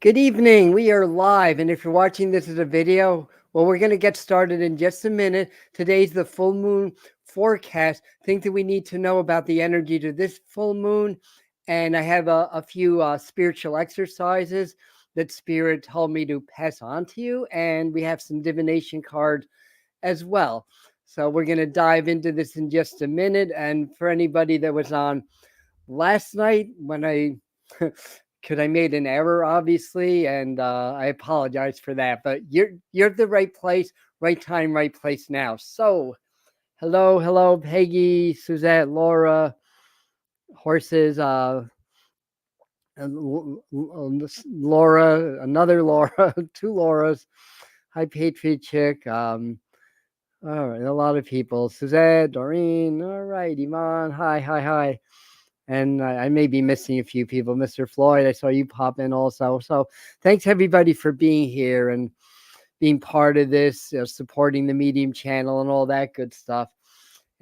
Good evening. We are live, and if you're watching this as a video, well, we're going to get started in just a minute. Today's the full moon forecast. Things that we need to know about the energy to this full moon, and I have a few spiritual exercises that Spirit told me to pass on to you, and we have some divination cards as well. So we're going to dive into this in just a minute. And for anybody that was on last night when I could I made an error, obviously, and I apologize for that. But you're at the right place, right time, right place now. So hello, Peggy, Suzette, Laura, horses, Laura, another Laura, two Lauras. Hi, Patriot Chick. All right, a lot of people. Suzette, Doreen. All right, Iman. Hi. And I may be missing a few people. Mr. Floyd, I saw you pop in also. So thanks everybody for being here and being part of this, supporting the Medium channel and all that good stuff.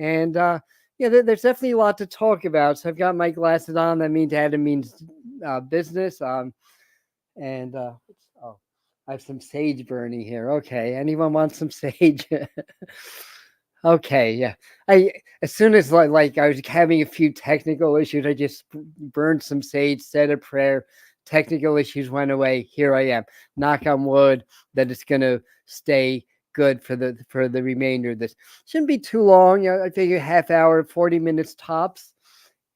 And yeah, there's definitely a lot to talk about. So I've got my glasses on. That means Adam means business. And oh, I have some sage burning here. Okay, anyone want some sage? Okay, yeah. I as soon as like I was having a few technical issues, I just burned some sage, said a prayer. Technical issues went away. Here I am. Knock on wood that it's gonna stay good for the remainder of this. Shouldn't be too long. I figure half hour, 40 minutes tops,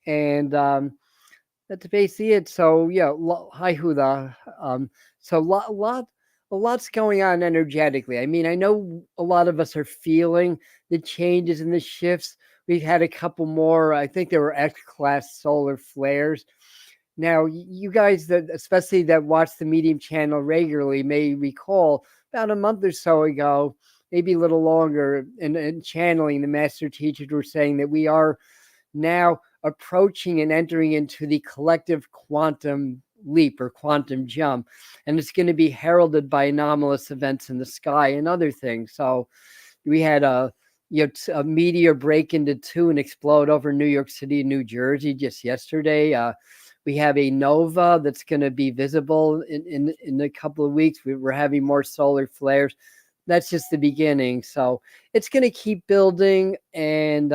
and that's basically it. So yeah, hi Huda. So a lot's going on energetically. I mean, I know a lot of us are feeling the changes and the shifts. We've had a couple more. I think there were X-class solar flares. Now, you guys that, especially that watch the Medium channel regularly, may recall about a month or so ago, maybe a little longer, in channeling, the master teachers were saying that we are now approaching and entering into the collective quantum leap or quantum jump. And it's going to be heralded by anomalous events in the sky and other things. So we had a meteor break into two and explode over New York City and New Jersey just yesterday. We have a nova that's going to be visible in a couple of weeks. We're having more solar flares. That's just the beginning. So it's going to keep building. And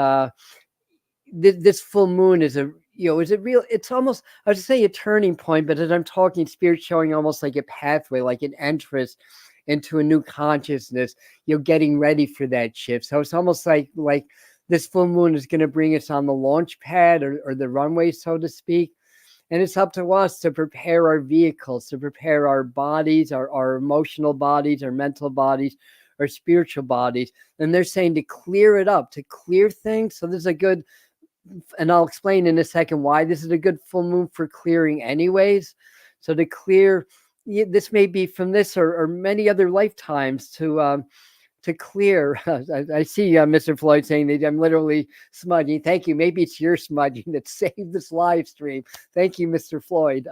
this full moon is is it real? It's almost, I would say, a turning point, but as I'm talking, Spirit showing almost like a pathway, like an entrance into a new consciousness, getting ready for that shift. So it's almost like this full moon is going to bring us on the launch pad or the runway, so to speak. And it's up to us to prepare our vehicles, to prepare our bodies, our emotional bodies, our mental bodies, our spiritual bodies. And they're saying to clear it up, to clear things. So this is a good, and I'll explain in a second why this is a good full moon for clearing anyways. So to clear, this may be from this or many other lifetimes to clear. I see Mr. Floyd saying that I'm literally smudging. Thank you. Maybe it's your smudging that saved this live stream. Thank you, Mr. Floyd.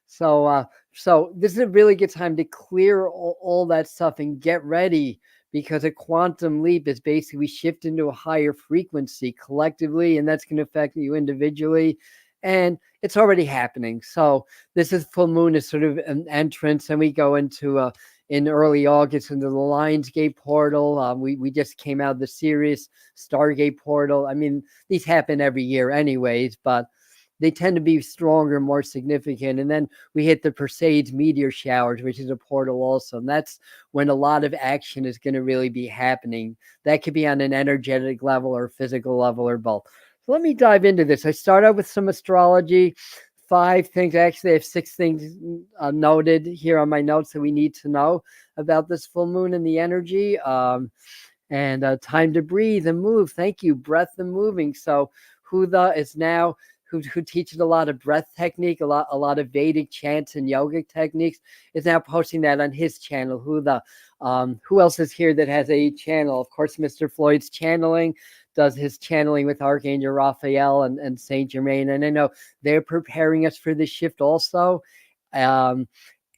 So this is a really good time to clear all that stuff and get ready, because a quantum leap is basically we shift into a higher frequency collectively, and that's going to affect you individually. And it's already happening. So this is full moon is sort of an entrance, and we go into in early August into the Lionsgate portal. We just came out of the Sirius Stargate portal. I mean, these happen every year anyways, but they tend to be stronger, more significant. And then we hit the Perseids meteor showers, which is a portal also. And that's when a lot of action is going to really be happening. That could be on an energetic level or physical level or both. So let me dive into this. I start out with some astrology, 5 things. Actually, I have 6 things noted here on my notes that we need to know about this full moon and the energy. And time to breathe and move. Thank you. Breath and moving. So Huda is now who teaches a lot of breath technique, a lot of Vedic chants and yogic techniques, is now posting that on his channel. Who else is here that has a channel? Of course, Mr. Floyd's channeling, does his channeling with Archangel Raphael and Saint Germain. And I know they're preparing us for this shift also. And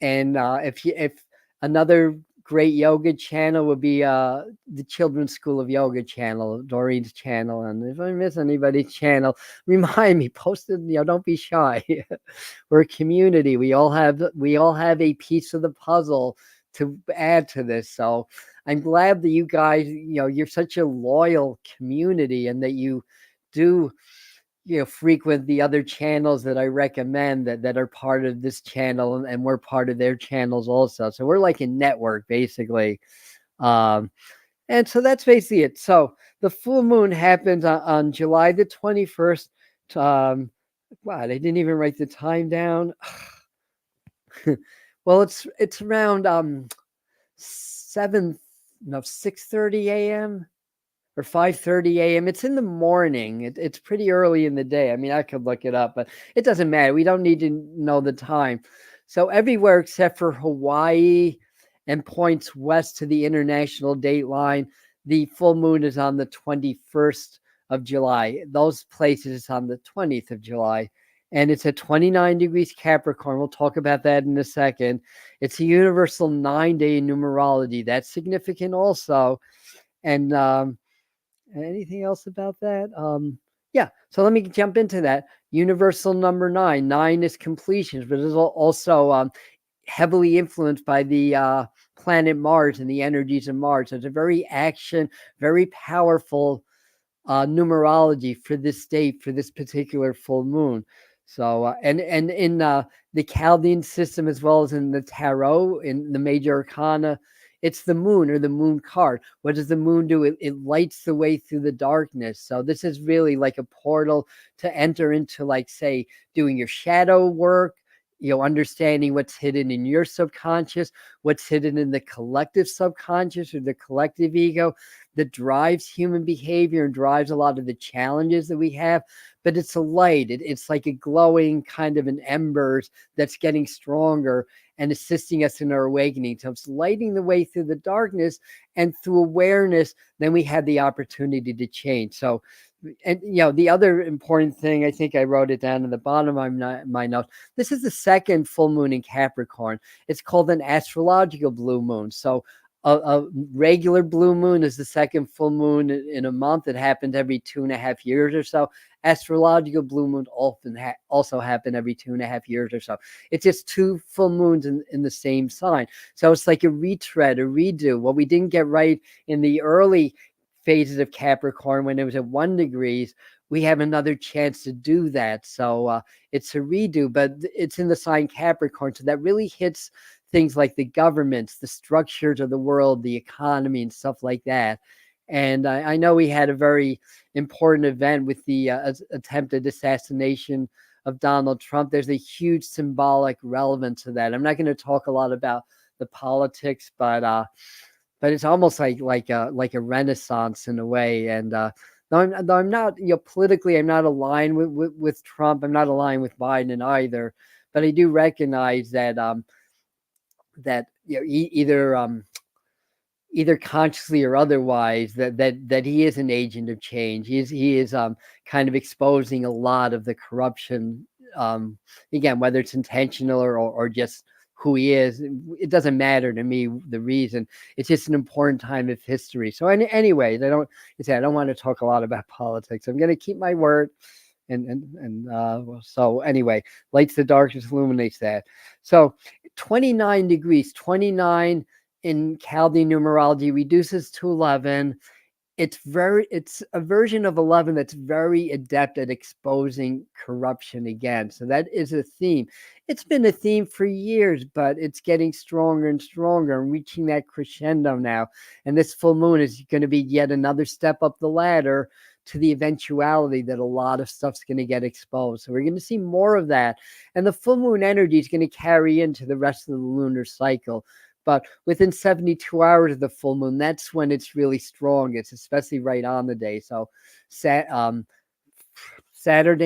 if another great yoga channel would be the Children's School of Yoga channel, Doreen's channel. And if I miss anybody's channel, remind me, post it, don't be shy. We're a community. We all have a piece of the puzzle to add to this. So I'm glad that you guys, you're such a loyal community, and that you do frequent the other channels that I recommend that are part of this channel, and we're part of their channels also. So we're like a network, basically. And so that's basically it. So the full moon happens on July the 21st. Wow, I didn't even write the time down. Well, it's around 6:30 a.m. or 5:30 a.m. It's in the morning. It's pretty early in the day. I mean, I could look it up, but it doesn't matter. We don't need to know the time. So everywhere except for Hawaii and points west to the international date line, the full moon is on the 21st of July. Those places it's on the 20th of July. And it's at 29 degrees Capricorn. We'll talk about that in a second. It's a universal 9-day numerology. That's significant also. And anything else about that? Yeah, so let me jump into that. Universal number 9. 9 is completions, but it's also heavily influenced by the planet Mars and the energies of Mars. So it's a very very powerful numerology for this date, for this particular full moon. So and in the Chaldean system, as well as in the tarot, in the major arcana, it's the moon, or the moon card. What does the moon do? It lights the way through the darkness. So this is really like a portal to enter into, like, say, doing your shadow work, understanding what's hidden in your subconscious, what's hidden in the collective subconscious or the collective ego that drives human behavior and drives a lot of the challenges that we have. But it's a light. It's like a glowing kind of an embers that's getting stronger and assisting us in our awakening. So it's lighting the way through the darkness, and through awareness, then we have the opportunity to change. So, and the other important thing, I think I wrote it down in the bottom of my notes. This is the second full moon in Capricorn. It's called an astrological blue moon. So a regular blue moon is the second full moon in a month. It happens every 2.5 years or so. Astrological blue moon also happen every 2.5 years or so. It's just 2 full moons in the same sign. So it's like a retread, a redo. What we didn't get right in the early phases of Capricorn, when it was at 1 degrees, we have another chance to do that. So it's a redo, but it's in the sign Capricorn. So that really hits things like the governments, the structures of the world, the economy, and stuff like that. And I know we had a very important event with the attempted assassination of Donald Trump. There's a huge symbolic relevance to that. I'm not going to talk a lot about the politics, but it's almost like a renaissance in a way. And though I'm not, politically, I'm not aligned with Trump. I'm not aligned with Biden either, but I do recognize that that either consciously or otherwise, that he is an agent of change. He is kind of exposing a lot of the corruption. Again, whether it's intentional or just who he is, it doesn't matter to me, the reason. It's just an important time of history. So anyways, I don't want to talk a lot about politics. I'm going to keep my word. And so anyway, lights the darkness, illuminates that. So 29 degrees, 29 in Chaldean numerology reduces to 11. It's a version of 11 that's very adept at exposing corruption again. So that is a theme. It's been a theme for years, but it's getting stronger and stronger and reaching that crescendo now. And this full moon is going to be yet another step up the ladder to the eventuality that a lot of stuff's going to get exposed. So we're going to see more of that. And the full moon energy is going to carry into the rest of the lunar cycle. But within 72 hours of the full moon, that's when it's really strong. It's especially right on the day. So Saturday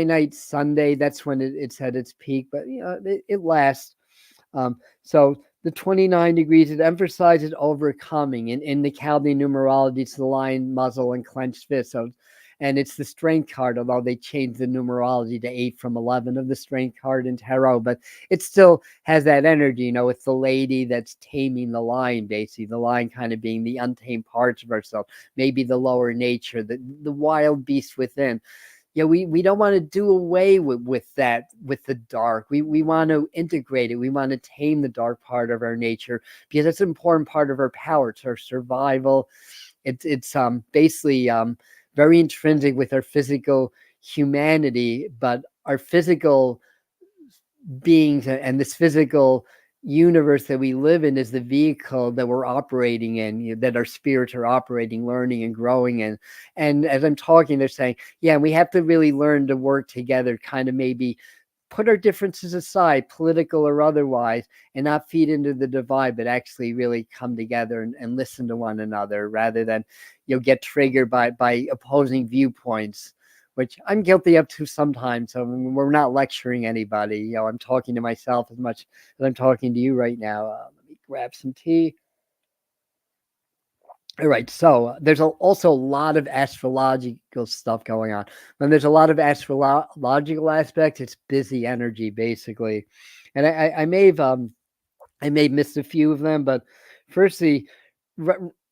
night, Sunday, that's when it's at its peak. But it lasts. So the 29 degrees, it emphasizes overcoming. In the Chaldean numerology, it's the lion, muzzle, and clenched fist. So and it's the strength card, although they changed the numerology to 8 from 11 of the strength card in tarot, but it still has that energy. You know, it's the lady that's taming the lion, basically, the lion kind of being the untamed parts of ourselves, maybe the lower nature, the wild beast within. Yeah, we don't want to do away with that, with the dark. We want to integrate it. We want to tame the dark part of our nature, because it's an important part of our power. It's our survival. It's basically very intrinsic with our physical humanity, but our physical beings and this physical universe that we live in is the vehicle that we're operating in, you know, that our spirits are operating, learning and growing in. And as I'm talking, they're saying, yeah, we have to really learn to work together, kind of maybe put our differences aside, political or otherwise, and not feed into the divide, but actually really come together and listen to one another, rather than, you know, get triggered by opposing viewpoints, which I'm guilty of too sometimes. So we're not lecturing anybody. You know, I'm talking to myself as much as I'm talking to you right now. Let me grab some tea. All right, so there's also a lot of astrological stuff going on. When there's a lot of astrological aspects, it's busy energy, basically. And I may have missed a few of them, but firstly,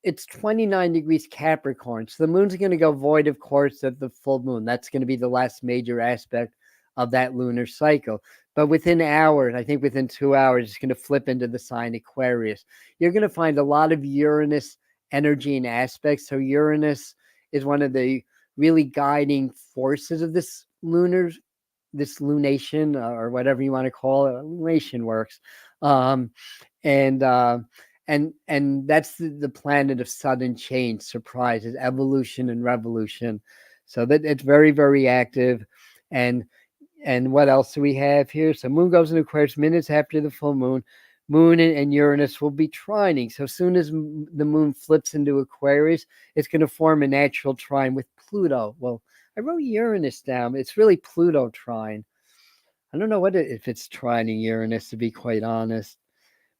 it's 29 degrees Capricorn. So the moon's going to go void, of course, at the full moon. That's going to be the last major aspect of that lunar cycle. But within hours, I think within 2 hours, it's going to flip into the sign Aquarius. You're going to find a lot of Uranus energy and aspects. So Uranus is one of the really guiding forces of this lunation, or whatever you want to call it. Lunation works. And that's the planet of sudden change, surprises, evolution and revolution. So that it's very, very active. And what else do we have here? So moon goes into Aquarius minutes after the full moon. Moon and Uranus will be trining. So as soon as the moon flips into Aquarius, it's going to form a natural trine with Pluto. Well, I wrote Uranus down. It's really Pluto trine. I don't know if it's trining Uranus, to be quite honest.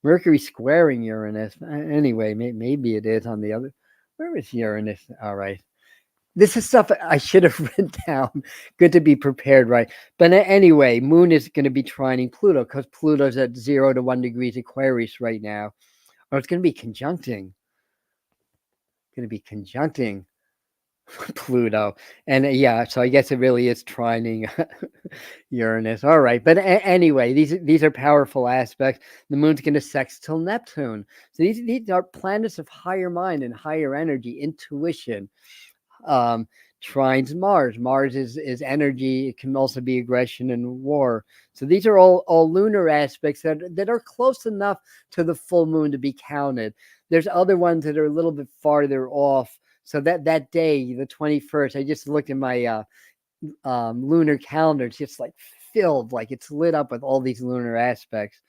Mercury squaring Uranus. Anyway, maybe it is on the other. Where is Uranus? All right. This is stuff I should have written down. Good to be prepared, right? But anyway, moon is going to be trining Pluto, because Pluto's at 0 to 1 degrees Aquarius right now. Or it's going to be conjuncting. Pluto. And yeah, so I guess it really is trining Uranus. All right. But anyway, these are powerful aspects. The moon's going to sextile Neptune. So these are planets of higher mind and higher energy, intuition. Trines Mars. Mars is energy. It can also be aggression and war. So these are all lunar aspects that are close enough to the full moon to be counted. There's other ones that are a little bit farther off. So that day, the 21st, I just looked at my lunar calendar. It's just like filled, like it's lit up with all these lunar aspects.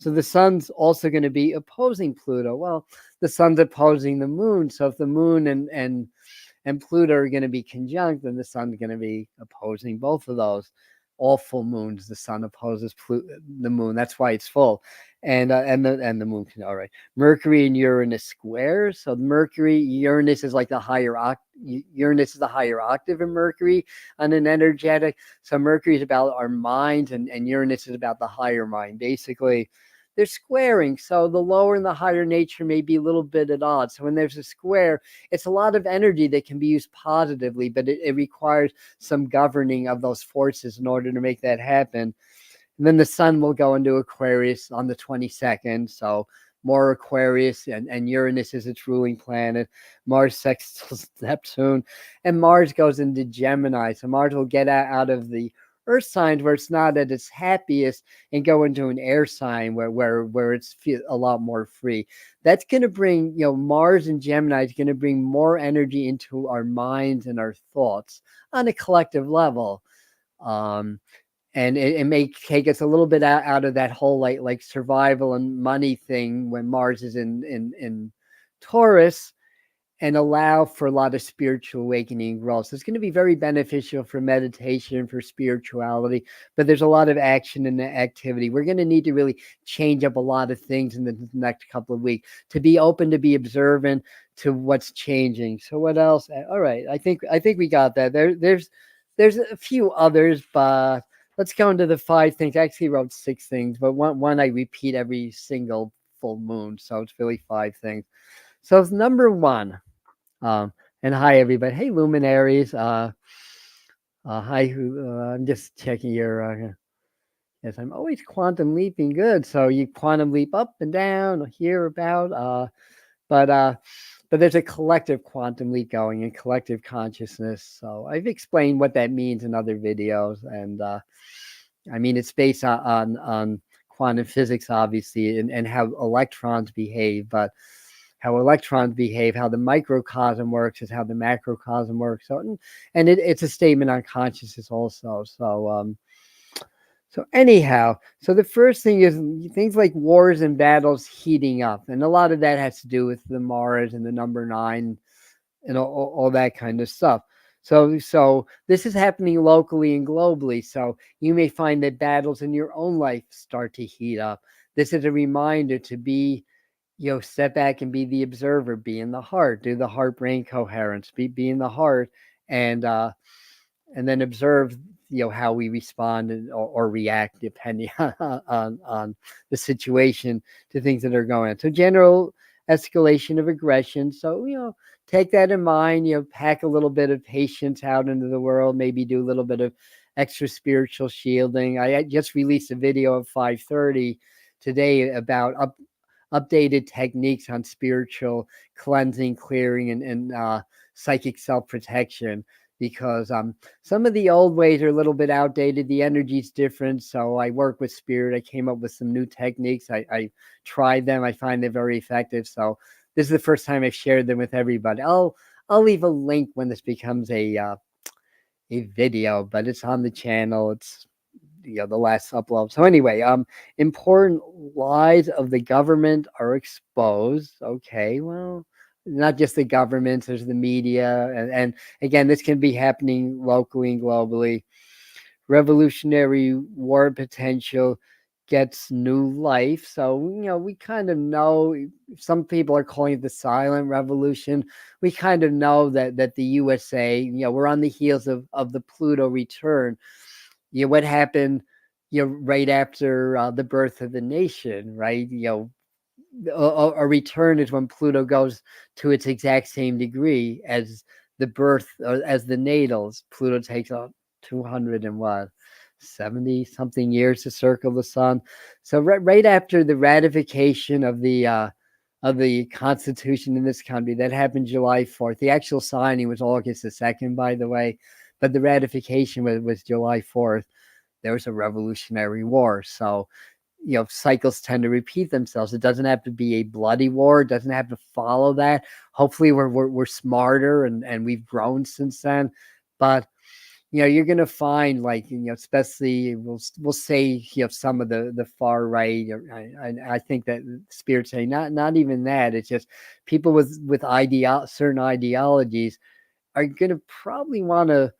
So the sun's also going to be opposing Pluto. Well, the sun's opposing the moon. So if the moon and Pluto are going to be conjunct, then the sun's going to be opposing both of those. All full moons, the sun opposes the moon. That's why it's full, and the moon can. All right, Mercury and Uranus squares. So Mercury, Uranus is like the higher Uranus is the higher octave of Mercury on an energetic. So Mercury is about our minds, and Uranus is about the higher mind. Basically, they're squaring. So the lower and the higher nature may be a little bit at odds. So when there's a square, it's a lot of energy that can be used positively, but it requires some governing of those forces in order to make that happen. And then the sun will go into Aquarius on the 22nd. So more Aquarius, and Uranus is its ruling planet. Mars sextiles Neptune, and Mars goes into Gemini. So Mars will get out of the earth signs where it's not at its happiest and go into an air sign where it's a lot more free. That's going to bring, Mars and Gemini is going to bring more energy into our minds and our thoughts on a collective level. And it may take us a little bit out of that whole like survival and money thing when Mars is in Taurus. and allow for a lot of spiritual awakening growth. So it's going to be very beneficial for meditation, for spirituality, but there's a lot of action and activity. We're going to need to really change up a lot of things in the next couple of weeks, to be open, to be observant to what's changing. So what else? All right, I think we got that. There's a few others, but let's go into the 5 things. I actually wrote 6 things, but one I repeat every single full moon, so it's really 5 things. So it's number 1. And hi everybody. Hey luminaries. Hi. I'm just checking your. Yes, I'm always quantum leaping. Good. So you quantum leap up and down here about. But there's a collective quantum leap going in collective consciousness. So I've explained what that means in other videos, and I mean it's based on quantum physics, obviously, and how electrons behave, but how electrons behave, how the microcosm works is how the macrocosm works. So, and it's a statement on consciousness also. So anyhow, so the first thing is things like wars and battles heating up, and a lot of that has to do with the Mars and the number 9 and all that kind of stuff. So this is happening locally and globally. So you may find that battles in your own life start to heat up. This is a reminder to be, step back and be the observer, be in the heart, do the heart brain coherence, be in the heart, and then observe, how we respond or react depending on the situation to things that are going on. So general escalation of aggression. So, take that in mind, pack a little bit of patience out into the world, maybe do a little bit of extra spiritual shielding. I just released a video of 5:30 today about updated techniques on spiritual cleansing, clearing, and psychic self-protection, because some of the old ways are a little bit outdated. The energy's different. So I work with spirit. I came up with some new techniques. I tried them. I find they're very effective. So this is the first time I've shared them with everybody. I'll leave a link when this becomes a video, but it's on the channel. It's the last upload. So anyway, important lies of the government are exposed. Okay, well, not just the governments, there's the media, and again, this can be happening locally and globally. Revolutionary war potential gets new life. So, we kind of know, some people are calling it the silent revolution. We kind of know that the USA, we're on the heels of the Pluto return. What happened, right after the birth of the nation, right? A return is when Pluto goes to its exact same degree as the birth, or as the natals. Pluto takes out 200 and what, 70 something years to circle the sun. So right after the ratification of the Constitution in this country, that happened July 4th. The actual signing was August the 2nd, by the way, but the ratification was July 4th. There was a revolutionary war. So, cycles tend to repeat themselves. It doesn't have to be a bloody war. It doesn't have to follow that. Hopefully we're smarter and we've grown since then. But, you're going to find, like, especially we'll say, some of the far right, I think that Spirit's saying not even that. It's just people with certain ideologies are going to probably want to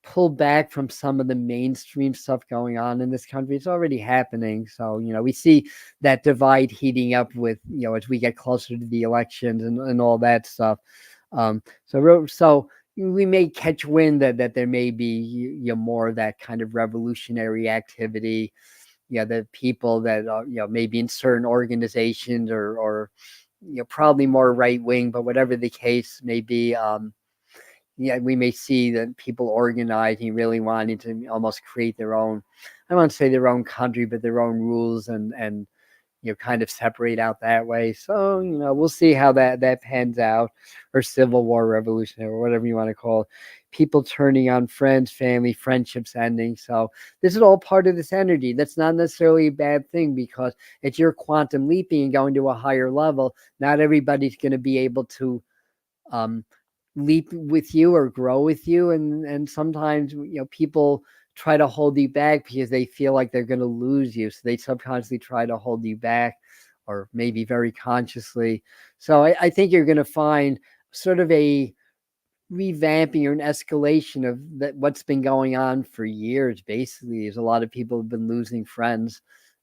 pull back from some of the mainstream stuff going on in this country. It's already happening. So, we see that divide heating up with, as we get closer to the elections and all that stuff. So we may catch wind that there may be, more of that kind of revolutionary activity. The people that are, maybe in certain organizations or probably more right wing, but whatever the case may be, we may see that people organizing, really wanting to almost create their own, I won't say their own country, but their own rules and kind of separate out that way. So, we'll see how that pans out, or civil war, revolution, or whatever you want to call it. People turning on friends, family, friendships ending. So this is all part of this energy. That's not necessarily a bad thing, because it's your quantum leaping and going to a higher level. Not everybody's going to be able to leap with you or grow with you, and sometimes people try to hold you back because they feel like they're going to lose you, so they subconsciously try to hold you back, or maybe very consciously. So I think you're going to find sort of a revamping or an escalation of that what's been going on for years. Basically, is a lot of people have been losing friends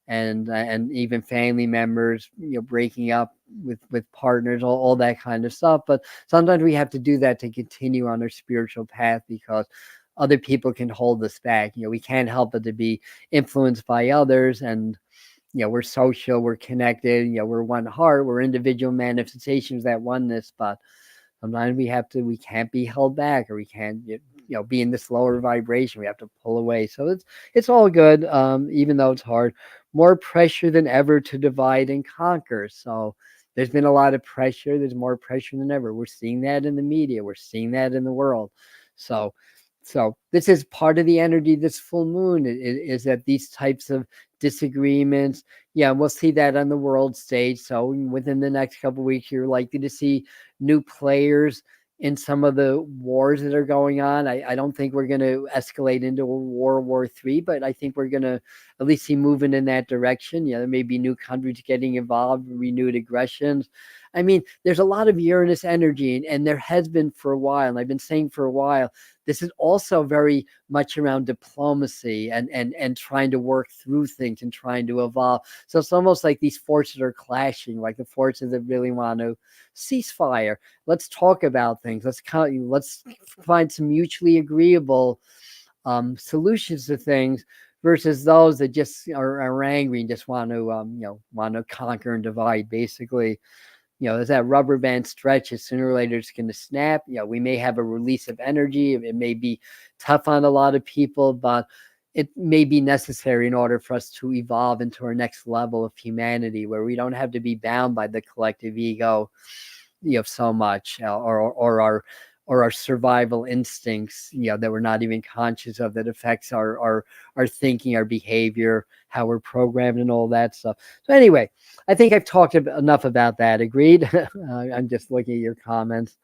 and even family members, breaking up with partners, all that kind of stuff. But sometimes we have to do that to continue on our spiritual path, because other people can hold us back. We can't help but to be influenced by others, and we're social, we're connected, we're one heart, we're individual manifestations of that oneness. But sometimes we can't be held back, or we can't be in this lower vibration. We have to pull away. So it's all good, even though it's hard. More pressure than ever to divide and conquer. So there's been a lot of pressure. There's more pressure than ever. We're seeing that in the media. We're seeing that in the world. So this is part of the energy. This full moon is that these types of disagreements, we'll see that on the world stage. So within the next couple of weeks, you're likely to see new players in some of the wars that are going on. I don't think we're going to escalate into a World War III, but I think we're going to at least see moving in that direction. There may be new countries getting involved, renewed aggressions. I mean, there's a lot of Uranus energy, and there has been for a while. And I've been saying for a while, this is also very much around diplomacy and trying to work through things and trying to evolve. So it's almost like these forces are clashing, like the forces that really want to ceasefire. Let's talk about things. Let's find some mutually agreeable solutions to things, versus those that just are angry and just want to conquer and divide, basically. As that rubber band stretches, sooner or later it's going to snap. We may have a release of energy. It may be tough on a lot of people, but it may be necessary in order for us to evolve into our next level of humanity, where we don't have to be bound by the collective ego, so much, or our survival instincts, that we're not even conscious of, that affects our thinking, our behavior, how we're programmed, and all that stuff. So anyway, I think I've talked enough about that. Agreed? I'm just looking at your comments.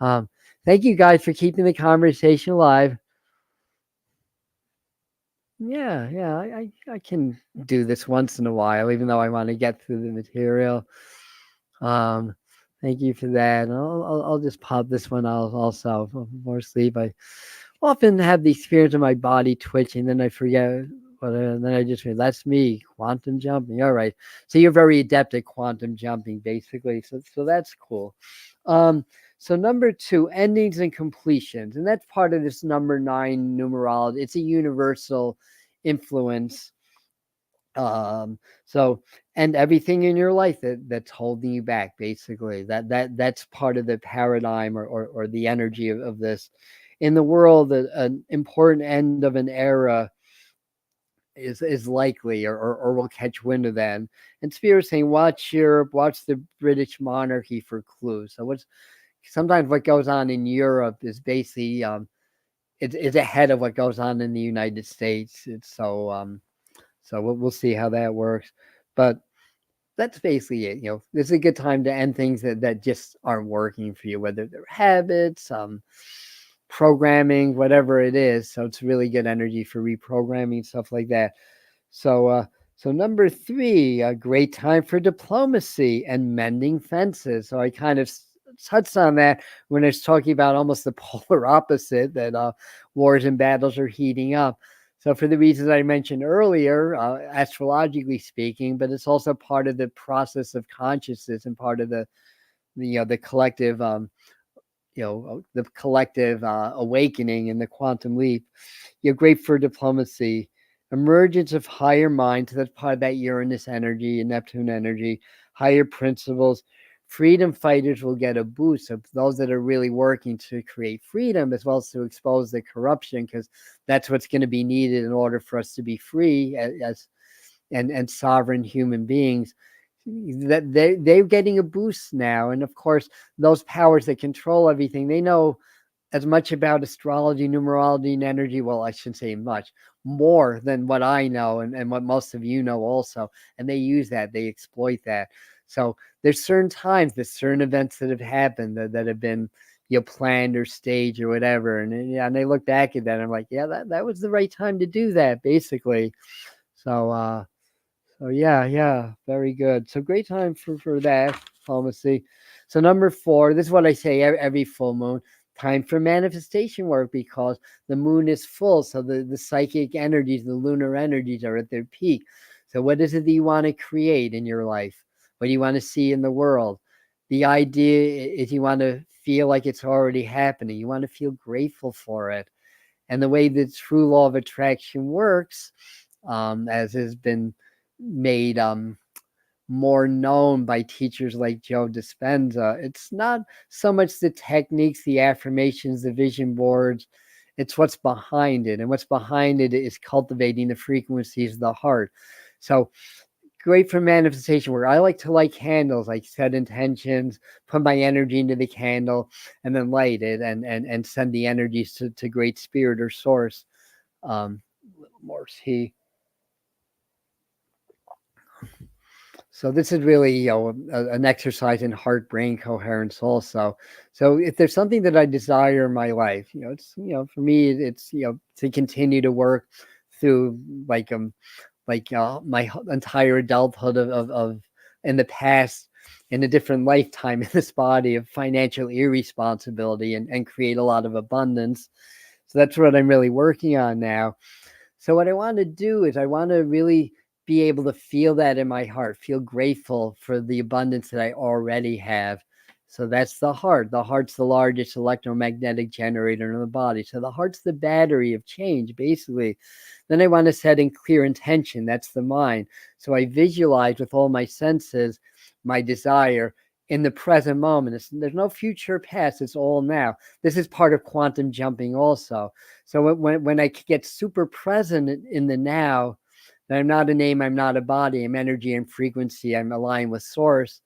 Thank you guys for keeping the conversation alive. Yeah, I can do this once in a while, even though I want to get through the material. Thank you for that. I'll just pop this one out also. More sleep. I often have the experience of my body twitching, then I forget. But then I just read, that's me, quantum jumping. All right. So you're very adept at quantum jumping, basically. So that's cool. So number 2, endings and completions. And that's part of this number 9 numerology. It's a universal influence. So, and everything in your life that's holding you back, basically, that's part of the paradigm or the energy of this. In the world, an important end of an era is likely, or will catch wind of that. And Spirit saying, watch Europe, watch the British monarchy for clues. So sometimes what goes on in Europe is basically it's ahead of what goes on in the United States. It's so we'll see how that works. But that's basically it. This is a good time to end things that just aren't working for you, whether they're habits, programming, whatever it is. So it's really good energy for reprogramming, stuff like that. So number 3, a great time for diplomacy and mending fences. So I kind of touched on that when I was talking about almost the polar opposite, that wars and battles are heating up. So for the reasons I mentioned earlier, astrologically speaking, but it's also part of the process of consciousness and part of the collective, the collective awakening and the quantum leap. Great for diplomacy, emergence of higher minds. That's part of that Uranus energy and Neptune energy, higher principles. Freedom fighters will get a boost of those that are really working to create freedom, as well as to expose the corruption, because that's what's going to be needed in order for us to be free and sovereign human beings. That they're getting a boost now. And of course, those powers that control everything, they know as much about astrology, numerology, and energy. Well, I shouldn't say much, more than what I know and what most of you know also. And they use that, they exploit that. So there's certain times, there's certain events that have happened that have been planned or staged or whatever. And they look back at that and I'm like, yeah, that was the right time to do that, basically. So yeah, very good. So great time for that. diplomacy. So number 4, this is what I say every full moon, time for manifestation work, because the moon is full. So the psychic energies, the lunar energies are at their peak. So what is it that you want to create in your life? What do you want to see in the world? The idea is you want to feel like it's already happening. You want to feel grateful for it. And the way the true law of attraction works, as has been made more known by teachers like Joe Dispenza, it's not so much the techniques, the affirmations, the vision boards, it's what's behind it. And what's behind it is cultivating the frequencies of the heart. So great for manifestation work. I like to light candles, like set intentions, put my energy into the candle, and then light it and send the energies to great spirit or source. More tea. So this is really, an exercise in heart brain coherence also. So if there's something that I desire in my life, it's, for me, it's, to continue to work through like my entire adulthood of in the past, in a different lifetime in this body, of financial irresponsibility, and create a lot of abundance. So that's what I'm really working on now. So what I want to do is I want to really be able to feel that in my heart, feel grateful for the abundance that I already have. So that's the heart. The heart's the largest electromagnetic generator in the body. So the heart's the battery of change, basically. Then I want to set in clear intention. That's the mind. So I visualize with all my senses my desire in the present moment. There's no future or past. It's all now. This is part of quantum jumping also. So when I get super present in the now, that I'm not a name, I'm not a body, I'm energy and frequency, I'm aligned with source.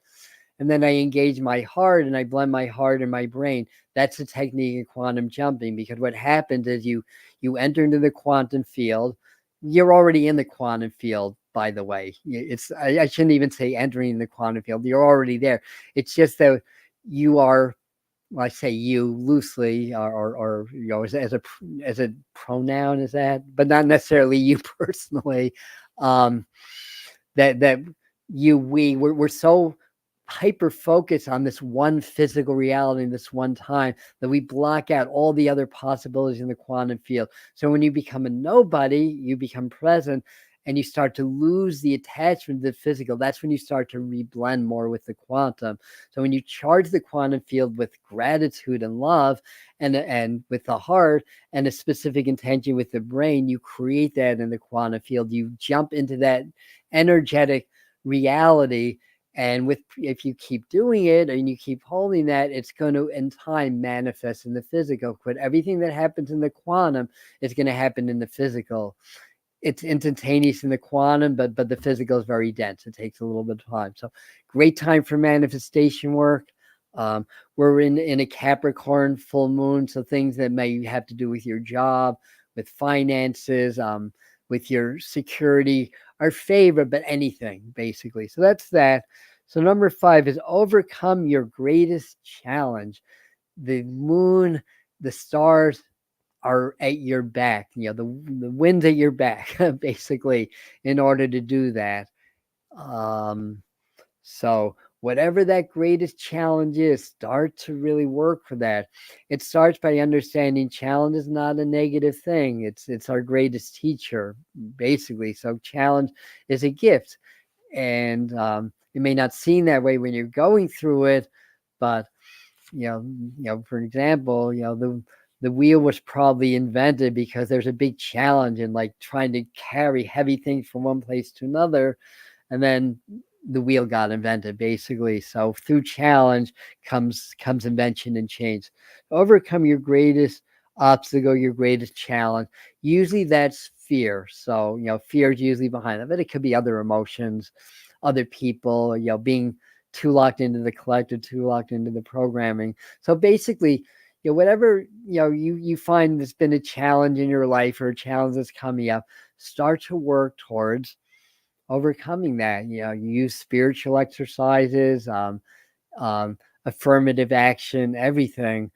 And then I engage my heart and I blend my heart and my brain. That's a technique of quantum jumping, because what happens is you enter into the quantum field. You're already in the quantum field, by the way. I shouldn't even say entering the quantum field. You're already there. It's just that you are, well, I say you loosely, or as a pronoun, is that, but not necessarily you personally. That we're so hyper focused on this one physical reality, this one time, that we block out all the other possibilities in the quantum field. So when you become a nobody, you become present, and you start to lose the attachment to the physical. That's when you start to reblend more with the quantum. So when you charge the quantum field with gratitude and love, and with the heart, and a specific intention with the brain, you create that in the quantum field. You jump into that energetic reality. And if you keep doing it and you keep holding that, it's going to in time manifest in the physical. But everything that happens in the quantum is going to happen in the physical. It's instantaneous in the quantum, but the physical is very dense. It takes a little bit of time. So great time for manifestation work. We're in a Capricorn full moon, so things that may have to do with your job, with finances, with your security are favored, but anything basically. So that's that. So number 5 is overcome your greatest challenge. The moon, the stars are at your back. The wind's at your back, basically, in order to do that. So whatever that greatest challenge is, start to really work for that. It starts by understanding challenge is not a negative thing. It's our greatest teacher, basically. So challenge is a gift. And it may not seem that way when you're going through it, but for example, the wheel was probably invented because there's a big challenge in like trying to carry heavy things from one place to another, and then the wheel got invented, basically. So through challenge comes invention and change. Overcome your greatest obstacle, your greatest challenge. Usually that's fear. So fear is usually behind that, but it could be other emotions, other people, being too locked into the collective, too locked into the programming. So basically, whatever you find that's been a challenge in your life, or a challenge that's coming up, start to work towards overcoming that. You use spiritual exercises, affirmative action, everything.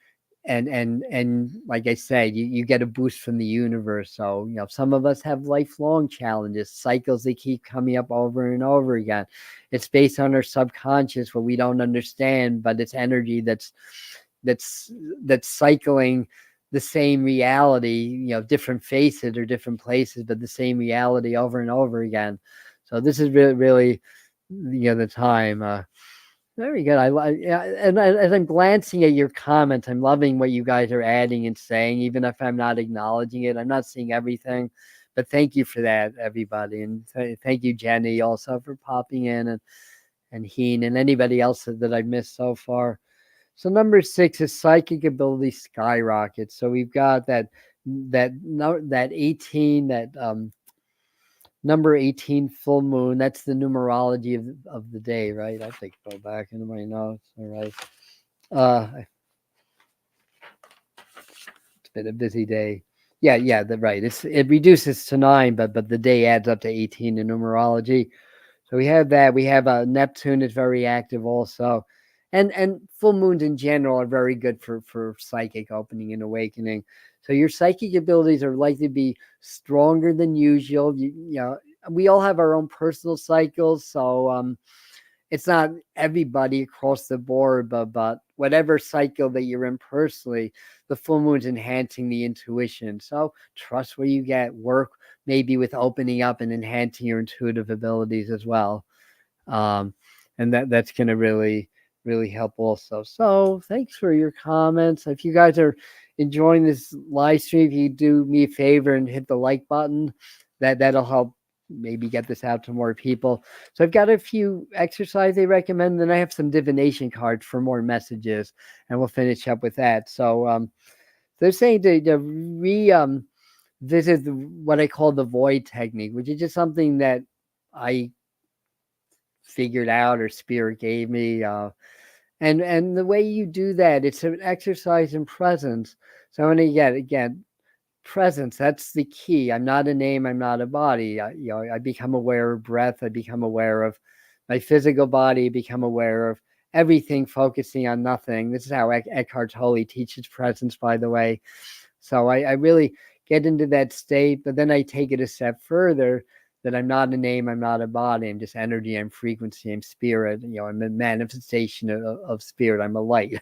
and like I said, you get a boost from the universe. So, some of us have lifelong challenges, cycles that keep coming up over and over again. It's based on our subconscious, what we don't understand, but it's energy that's cycling the same reality, different faces or different places, but the same reality over and over again. So this is really the time. Very good. And as I'm glancing at your comments, I'm loving what you guys are adding and saying, even if I'm not acknowledging it. I'm not seeing everything, but thank you for that, everybody. And thank you, Jenny, also for popping in, and Heen, and anybody else that I've missed so far. So number 6 is psychic ability skyrockets. So we've got that 18, number 18 full moon. That's the numerology of the day, right? I have to go back into my notes. All right. It's been a busy day. Yeah, right. It reduces to 9, but the day adds up to 18 in numerology. So we have that. We have Neptune is very active also. And full moons in general are very good for psychic opening and awakening. So your psychic abilities are likely to be stronger than usual. We all have our own personal cycles, so it's not everybody across the board, but whatever cycle that you're in personally, the full moon's enhancing the intuition. So trust where you get, work maybe with opening up and enhancing your intuitive abilities as well. And that's going to really help also. So thanks for your comments. If you guys are enjoying this live stream, if you do me a favor and hit the like button, that'll help maybe get this out to more people. So I've got a few exercises they recommend, then I have some divination cards for more messages, and we'll finish up with that. So they're saying to visit what I call the void technique, which is just something that I figured out or spirit gave me. And the way you do that, it's an exercise in presence. So I'm going to get presence. That's the key. I'm not a name. I'm not a body. I become aware of breath. I become aware of my physical body. Become aware of everything, focusing on nothing. This is how Eckhart Tolle teaches presence, by the way. So I really get into that state, but then I take it a step further, that I'm not a name, I'm not a body, I'm just energy, I'm frequency, I'm spirit. I'm a manifestation of spirit. I'm a light.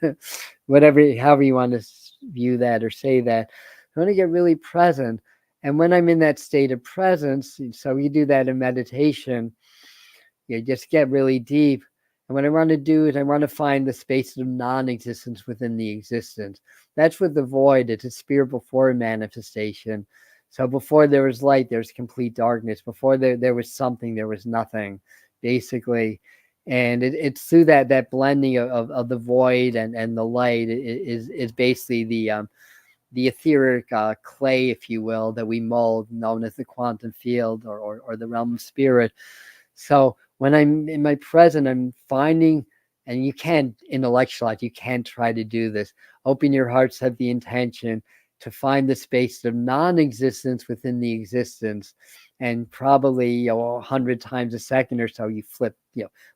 However you want to view that or say that. I want to get really present. And when I'm in that state of presence, so you do that in meditation, you just get really deep. And what I want to do is I want to find the space of non-existence within the existence. That's what the void, it's a spirit before manifestation. So before there was light, there's complete darkness. Before there was something, there was nothing, basically. And it's through that blending of the void and the light is basically the etheric clay, if you will, that we mold, known as the quantum field or the realm of spirit. So when I'm in my present, I'm finding, and you can't intellectualize, you can't try to do this. Open your hearts, have the intention to find the space of non-existence within the existence. And probably 100 times a second or so, you flip,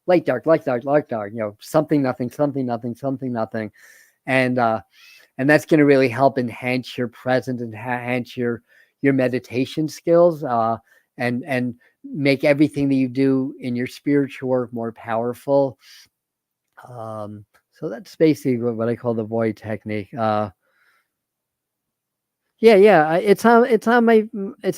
light, dark, light, dark, light, dark, something, nothing, something, nothing, something, nothing. And that's going to really help enhance your presence, enhance your meditation skills, and make everything that you do in your spiritual work more powerful. So that's basically what I call the void technique. It's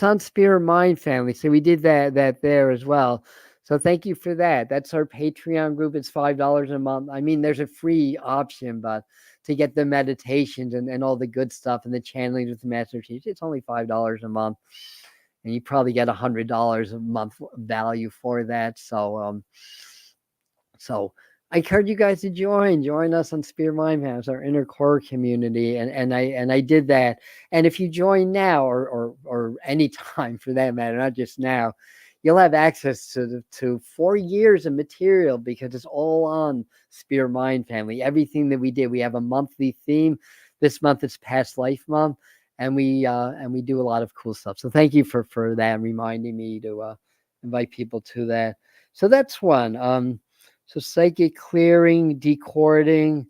on Spirit Mind Family. So we did that there as well. So thank you for that. That's our Patreon group. It's $5 a month. I mean, there's a free option, but to get the meditations and all the good stuff and the channeling with the master teacher, it's only $5 a month. And you probably get $100 a month value for that. So I encourage you guys to join us on Spirit Mind Maps, our inner core community, and I did that. And if you join now or any time for that matter, not just now, you'll have access to 4 years of material, because it's all on Spirit Mind Family. Everything that we did, we have a monthly theme. This month it's Past Life Month, and we do a lot of cool stuff. So thank you for that, and reminding me to invite people to that. So that's one. So psychic clearing, decording,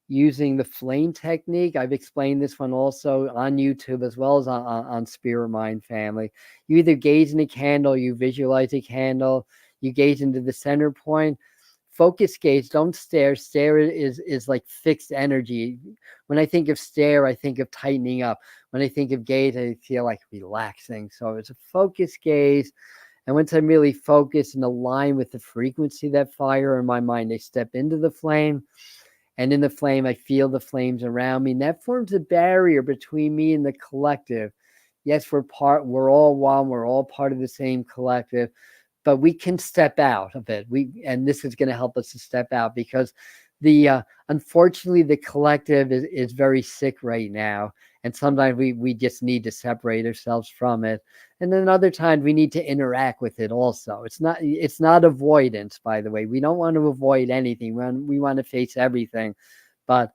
using the flame technique. I've explained this one also on YouTube as well as on Spirit Mind Family. You either gaze in a candle, you visualize a candle, you gaze into the center point. Focus gaze, don't stare. Stare is like fixed energy. When I think of stare, I think of tightening up. When I think of gaze, I feel like relaxing. So it's a focus gaze. And once I'm really focused and aligned with the frequency of that fire in my mind, I step into the flame. And in the flame, I feel the flames around me. And that forms a barrier between me and the collective. Yes, we're all one, we're all part of the same collective, but we can step out of it. And this is going to help us to step out, because unfortunately the collective is very sick right now, and sometimes we just need to separate ourselves from it, and then other times we need to interact with it also. It's not avoidance, by the way. We don't want to avoid anything. We want to face everything, but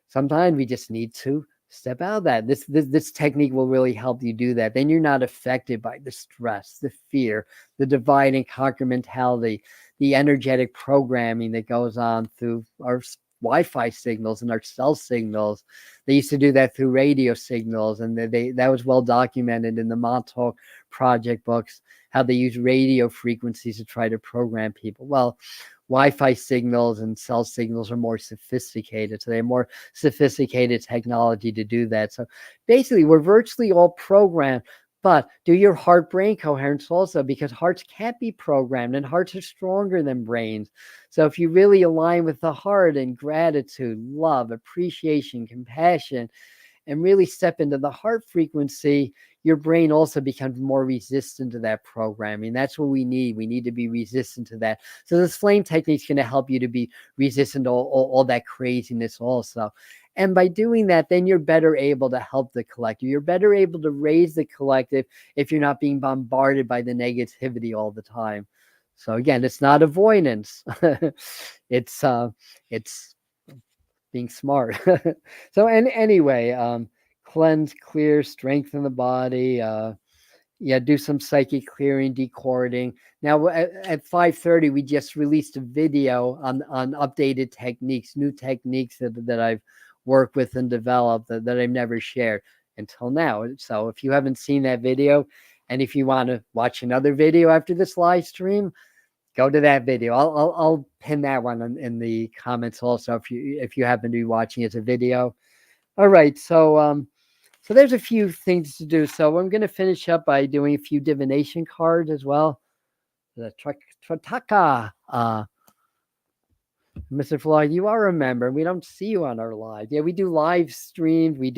sometimes we just need to step out of that. This technique will really help you do that. Then you're not affected by the stress, the fear, the divide and conquer mentality, the energetic programming that goes on through our Wi-Fi signals and our cell signals. They used to do that through radio signals, and that was well documented in the Montauk Project books, how they use radio frequencies to try to program people. Well, Wi-Fi signals and cell signals are more sophisticated. So they have more sophisticated technology to do that. So basically, we're virtually all programmed, but do your heart-brain coherence also, because hearts can't be programmed, and hearts are stronger than brains. So if you really align with the heart and gratitude, love, appreciation, compassion, and really step into the heart frequency, your brain also becomes more resistant to that programming. That's what we need. We need to be resistant to that. So this flame technique is going to help you to be resistant to all that craziness also. And by doing that, then you're better able to help the collective. You're better able to raise the collective if you're not being bombarded by the negativity all the time. So again, it's not avoidance. it's being smart. So anyway, cleanse, clear, strengthen the body. Do some psychic clearing, decording. Now at 5:30, we just released a video on updated techniques, new techniques that I've worked with and developed that I've never shared until now. So if you haven't seen that video, and if you want to watch another video after this live stream, go to that video. I'll pin that one in the comments also if you happen to be watching as a video. All right, so there's a few things to do. So I'm going to finish up by doing a few divination cards as well. The Trataka, Mr. Floyd, you are a member. We don't see you on our live. Yeah, we do live streams. We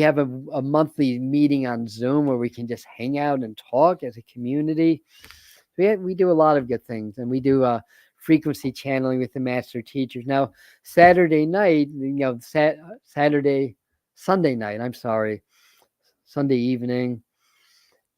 have a monthly meeting on Zoom where we can just hang out and talk as a community. We do a lot of good things, and we do frequency channeling with the master teachers. Now, Sunday night, Sunday evening.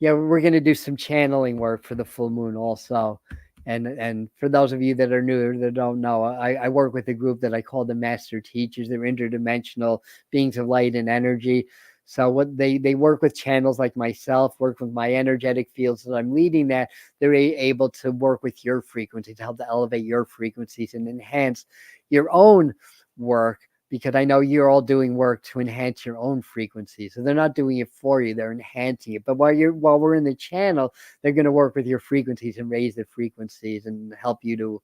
Yeah, we're going to do some channeling work for the full moon also. And for those of you that are new, that don't know, I work with a group that I call the master teachers. They're interdimensional beings of light and energy. So what they work with channels like myself, work with my energetic fields that I'm leading, that they're able to work with your frequency to help to elevate your frequencies and enhance your own work, because I know you're all doing work to enhance your own frequency. So they're not doing it for you, they're enhancing it. But while we're in the channel, they're going to work with your frequencies and raise the frequencies and help you to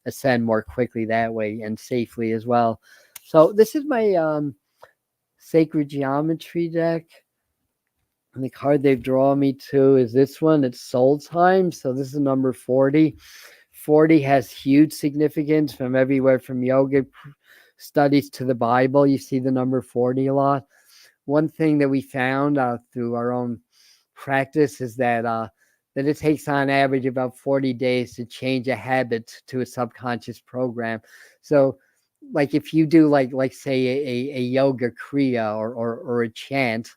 ascend more quickly that way and safely as well. So this is my Sacred Geometry deck. And the card they've drawn me to is this one. It's Soul Time. So this is number 40. 40 has huge significance from everywhere, from yoga studies to the Bible. You see the number 40 a lot. One thing that we found through our own practice is that it takes on average about 40 days to change a habit to a subconscious program. So like if you do like say a yoga kriya or a chant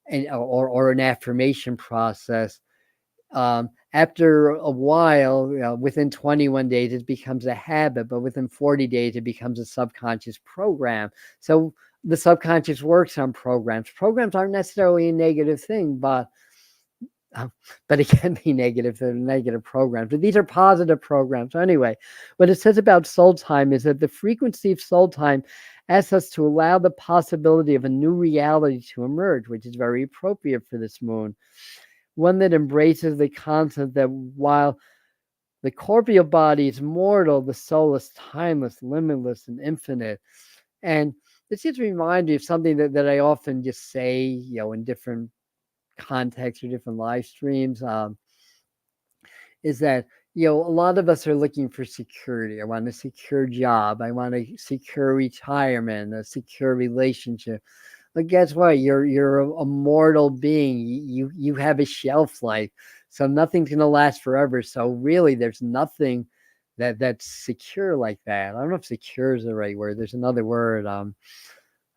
and or an affirmation process, after a while, within 21 days, it becomes a habit, but within 40 days, it becomes a subconscious program. So the subconscious works on programs. Programs aren't necessarily a negative thing, but but it can be negative. They're negative programs, but these are positive programs. So anyway, what it says about soul time is that the frequency of soul time asks us to allow the possibility of a new reality to emerge, which is very appropriate for this moon. One that embraces the concept that while the corporeal body is mortal, the soul is timeless, limitless, and infinite. And this just reminds me of something that I often just say, in different contexts or different live streams. Is that a lot of us are looking for security. I want a secure job. I want a secure retirement, a secure relationship. But guess what? You're a mortal being. You have a shelf life, so nothing's gonna last forever. So really, there's nothing that's secure like that. I don't know if secure is the right word. There's another word.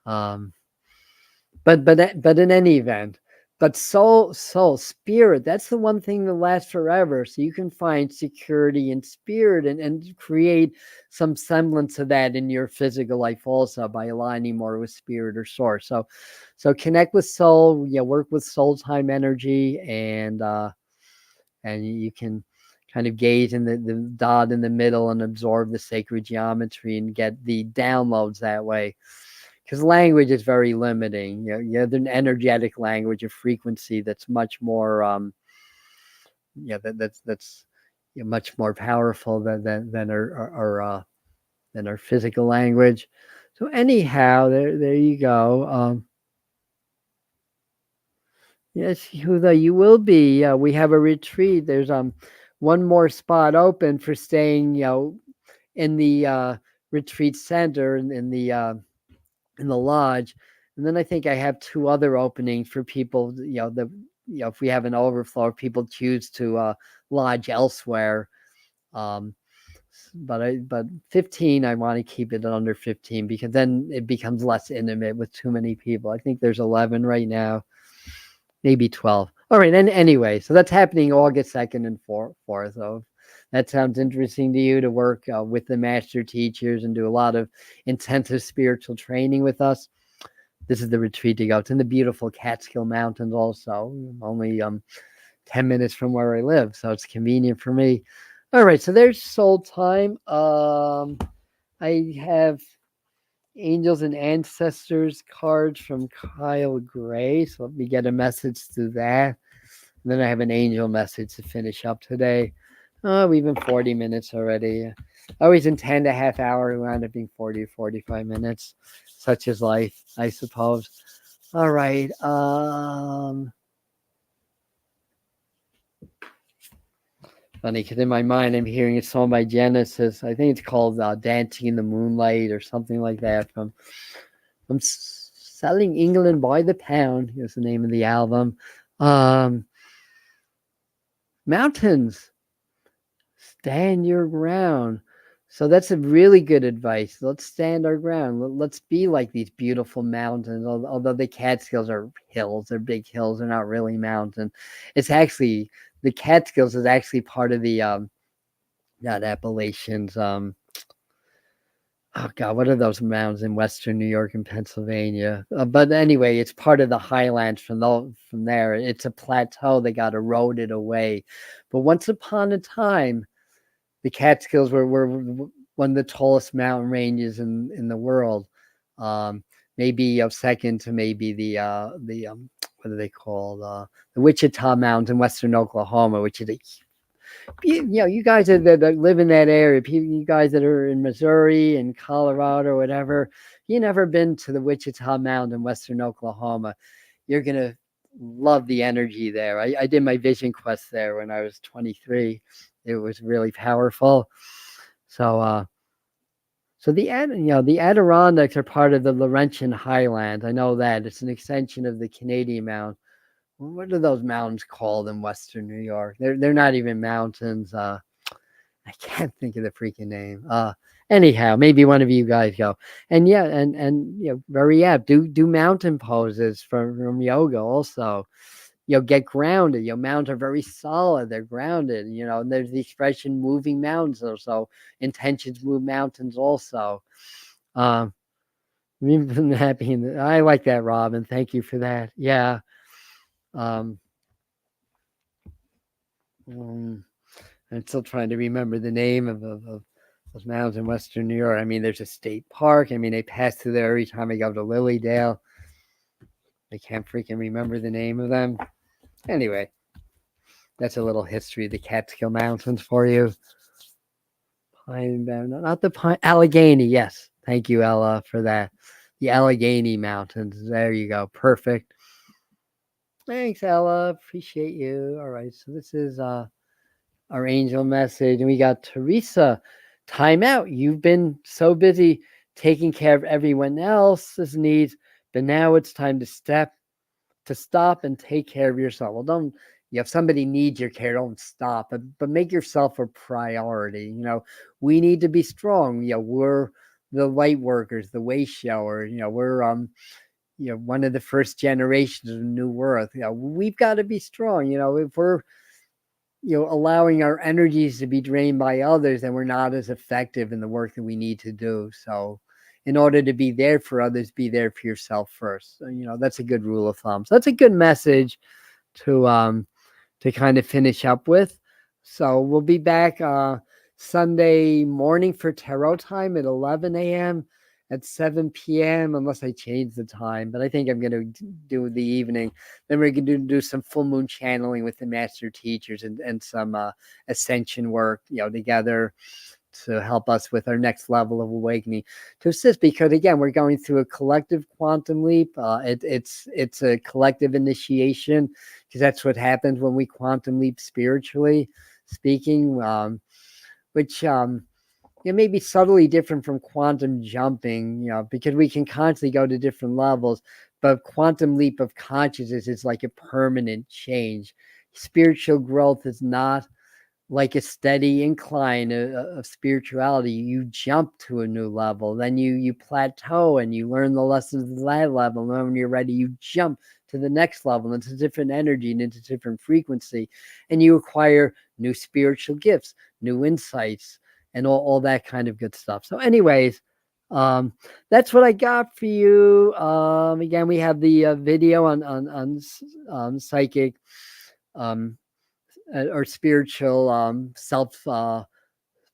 But in any event, but soul, spirit, that's the one thing that lasts forever. So you can find security in spirit and create some semblance of that in your physical life also by aligning more with spirit or source. So connect with soul, work with soul time energy, and you can kind of gaze in the dot in the middle and absorb the sacred geometry and get the downloads that way. Because language is very limiting. You have an energetic language, a frequency that's much more, that's much more powerful than our physical language. So anyhow, there you go. Yes, Huda, you will be. We have a retreat. There's one more spot open for staying, in the retreat center in the lodge. And then I think I have 2 other openings for people, if we have an overflow, people choose to lodge elsewhere. But 15, I want to keep it under 15 because then it becomes less intimate with too many people. I think there's 11 right now, maybe 12. All right. And anyway, so that's happening August 2nd and 4th. So that sounds interesting to you to work with the master teachers and do a lot of intensive spiritual training with us. This is the retreat to go. It's in the beautiful Catskill Mountains also, only 10 minutes from where I live. So it's convenient for me. All right. So there's soul time. I have angels and ancestors cards from Kyle Gray. So let me get a message through that. And then I have an angel message to finish up today. We've been 40 minutes already. I always intend a half hour. We wound up being 40 or 45 minutes. Such is life, I suppose. All right. Funny, because in my mind, I'm hearing a song by Genesis. I think it's called Dancing in the Moonlight or something like that from Selling England by the Pound is the name of the album. Mountains, stand your ground. So that's a really good advice. Let's stand our ground. Let's be like these beautiful mountains. Although the Catskills are hills, they're big hills. They're not really mountains. It's actually, the Catskills is actually part of the, not Appalachians. Oh God, what are those mountains in Western New York and Pennsylvania? But anyway, it's part of the highlands from there. It's a plateau that got eroded away. But once upon a time, the Catskills were one of the tallest mountain ranges in the world. Maybe second to maybe the what are they called? The Wichita Mountains in western Oklahoma, which is you guys that live in that area, you guys that are in Missouri and Colorado or whatever, you never been to the Wichita Mountain in western Oklahoma, you're gonna love the energy there. I did my vision quest there when I was 23. It was really powerful. So the Adirondacks are part of the Laurentian Highlands. I know that it's an extension of the Canadian Mountain. What are those mountains called in Western New York? They're not even mountains. I can't think of the freaking name. Anyhow, maybe one of you guys go. And very apt. Do mountain poses from yoga also. Get grounded. Mountains are very solid. They're grounded. And there's the expression moving mountains also. Intentions move mountains also. We've been happy. I like that, Robin. Thank you for that. Yeah. I'm still trying to remember the name of those mountains in Western New York. I mean, there's a state park. I mean, they pass through there every time I go to Lilydale. I can't freaking remember the name of them. Anyway, that's a little history of the Catskill Mountains for you. Not the Pine, Allegheny. Yes, thank you, Ella, for that. The Allegheny Mountains. There you go. Perfect. Thanks, Ella. Appreciate you. All right, so this is our angel message, and we got Teresa. Time out. You've been so busy taking care of everyone else's needs, but now it's time to stop and take care of yourself. Well, don't, if somebody needs your care, don't stop, but make yourself a priority. We need to be strong. We're the light workers, the way showers. We're one of the first generations of New Earth. We've got to be strong. If we're allowing our energies to be drained by others, then we're not as effective in the work that we need to do. So in order to be there for others, be there for yourself first. So, that's a good rule of thumb. So that's a good message to kind of finish up with. So we'll be back Sunday morning for tarot time at 11 a.m. at 7 p.m. unless I change the time, but I think I'm going to do the evening. Then we're going to do some full moon channeling with the master teachers and some ascension work, together to help us with our next level of awakening, to assist, because again, we're going through a collective quantum leap. It's a collective initiation, because that's what happens when we quantum leap spiritually speaking, which it may be subtly different from quantum jumping, because we can constantly go to different levels, but quantum leap of consciousness is like a permanent change. Spiritual growth is not like a steady incline of spirituality. You jump to a new level, then you plateau and you learn the lessons of that level. And then when you're ready, you jump to the next level into different energy and into different frequency, and you acquire new spiritual gifts, new insights, and all that kind of good stuff. So anyways, that's what I got for you. Again, we have the video on psychic or spiritual self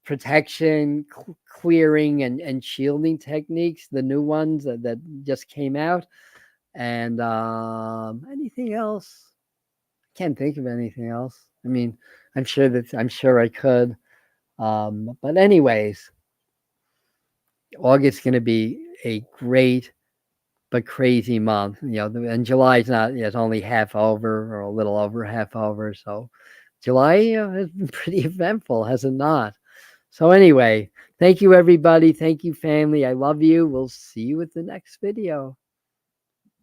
protection, clearing, and shielding techniques, the new ones that just came out. And anything else? Can't think of anything else. I mean, I'm sure I could. But anyways, August's going to be a great but crazy month. And July's not, it's only half over, or a little over half over. So July has been pretty eventful, has it not? So anyway, thank you, everybody. Thank you, family. I love you. We'll see you with the next video.